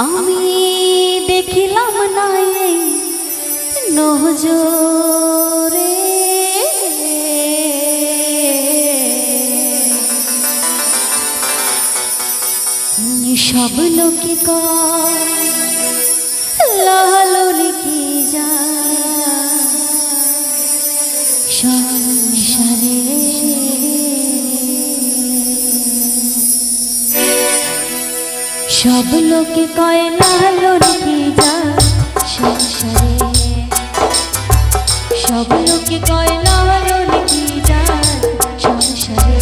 আমি দেখিলাম না এই নজরে সব লোকে লালন কি যা সংসারে সব লোকে কয় লালন কি যা সংসারে সব লোকে কয় লালন কি যা সংসারে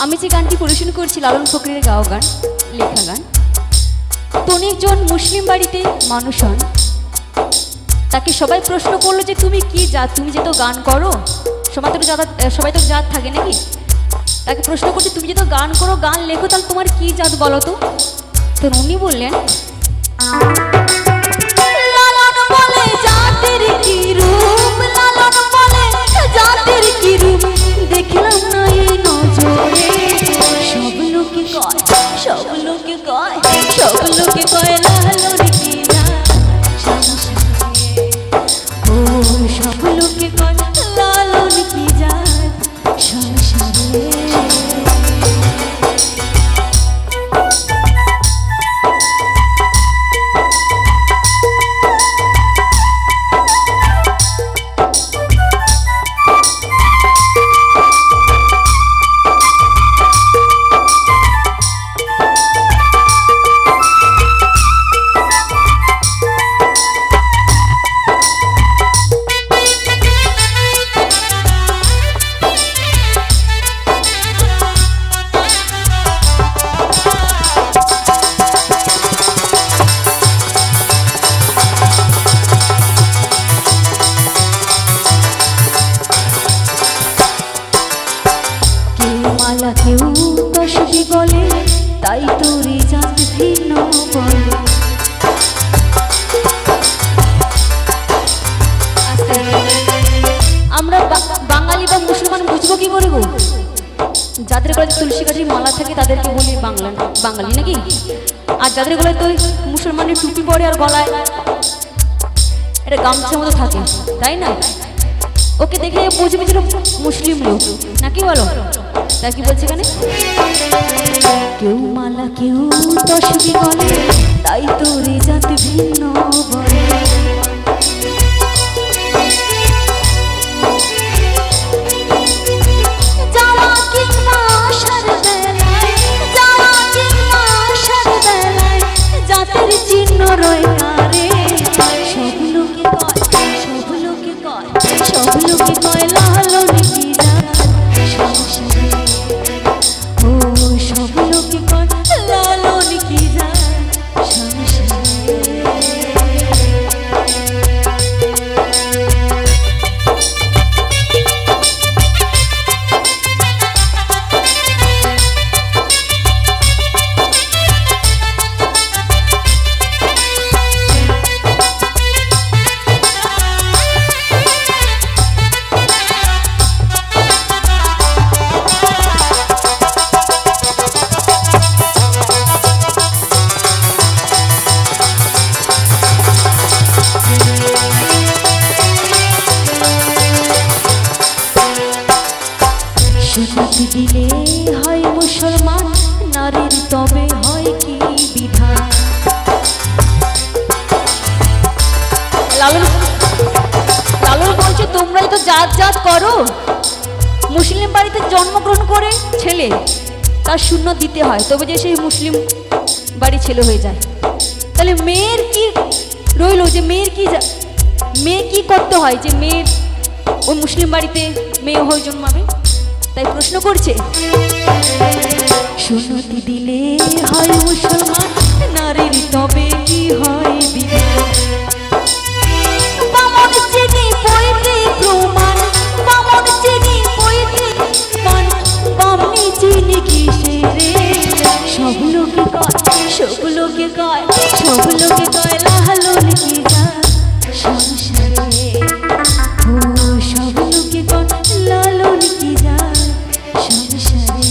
আমি যে গানটি পরিবেশন করছি লালন ফকিরের গাওয়া গান, লেখা গান। তিনি একজন মুসলিম বাড়িতে মানুষ হন। তাকে সবাই প্রশ্ন করলো যে তুমি কি জাত, তুমি যে তো গান করো, সবাই তো জাত থাকে নাকি। তাকে প্রশ্ন করছে তুমি যে তো গান করো, গান লেখো, তাহলে তোমার কি জাত বলো তো। তো উনি বললেন লালন বলে জাতের কি রূপ, লালন বলে জাতের কি রূপ, দেখলাম না এই নজরে। সব লোকে কয়, সব লোকে কয়, সব লোকে কয় লালন কি যা সংসারে। ও সব লোকে কয় লালন কি যা সংসারে। কেউ তসবি বলে, তাই তোরে জাত ভিন্ন বলে। আমরা বাঙালি বা মুসলমান বুঝবো কি করে গো? যাদের গলায় তুলসী গাছের মালা থাকে তাদেরকে বলি বাঙালি নাকি। আর যাদের গলায় তো মুসলমানের টুপি পরে আর গলায় এটা গামছার মতো থাকে, তাই না, ওকে দেখে বুঝবে যে মুসলিম লোক নাকি বলো। তা কি বলছে এখানে, কেউ মালা কেউ তসবি বলে, তাই তোরে জাত ভিন্ন বলে। যাওয়া কিংবা আসার বেলায়, যাওয়া কিংবা আসার বেলায় জাতের চিহ্ন রয় না রে। সব লোকে কয়, সব লোকে কয়, সব লোকে কয় লালন কি যা সংসারে। ও সব লোকে কয় লালন কি যা সংসারে। সুন্নতি দিলে হয় মুসলমান, নারীর তবে হয় কি বিধান। লালন লালন বলছে তোমরাই তো জাত জাত করো, মুসলিম বাড়িতে জন্মগ্রহণ করে ছেলে তার সুন্নত দিতে হয়, তবে যে সেই মুসলিম বাড়ি ছেলে হয়ে যায়। তাহলে মেয়ের কি রইল, যে মেয়ে কি করতে হয় যে মেয়ের ওই মুসলিম বাড়িতে মেয়ে হয়ে জন্মাবে? তাই প্রশ্ন করছে, সুন্নতি দিলে হয় মুসলমান, নারীর তবে কি হয় বিধান। বামন চিনি পৈতে প্রমাণ, বামন চিনি পৈতে মান, বামনি চিনি কিসে রে? সব লোকে কয়, সব লোকে কয়, সব লোকে কয় লালন কি যা সংসারে। ও সব লোকে কয় লালন কি যা সংসারে।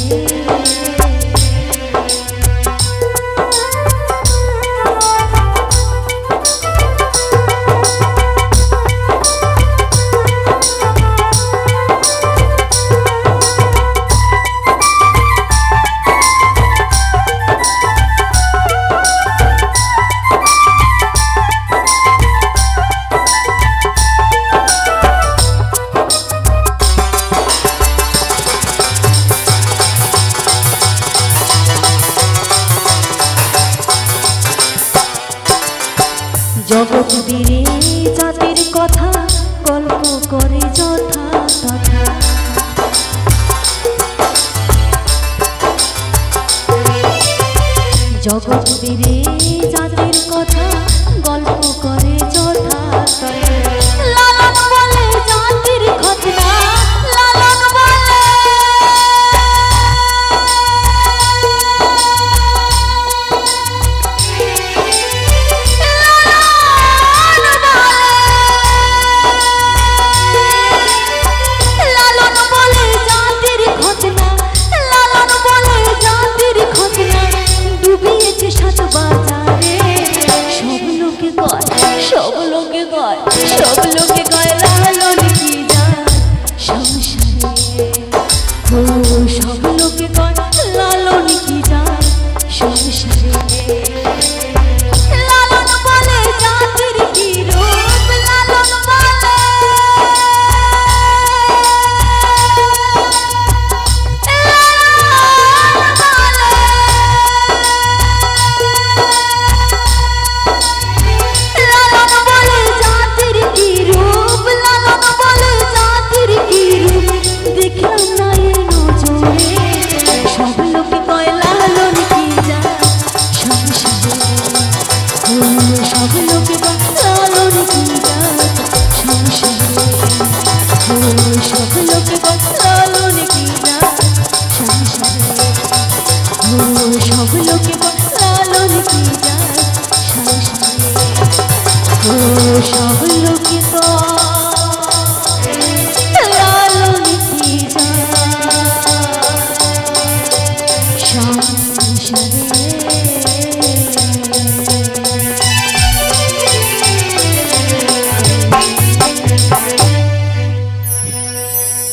জগৎ বীরে জাতির কথা গল্প করে যথা তথা। জগৎ বীরে জাতির কথা গল্প করে যথা তথা। লালন বলে জাতির ঘটনা, লালন বলে সব লোকে কয় লালন কি যা সংসারে। ও সব লোকে কয় লালন কি যা সংসারে। লালন বলে জাতির কি রূপ, লালন বলে সংসারে।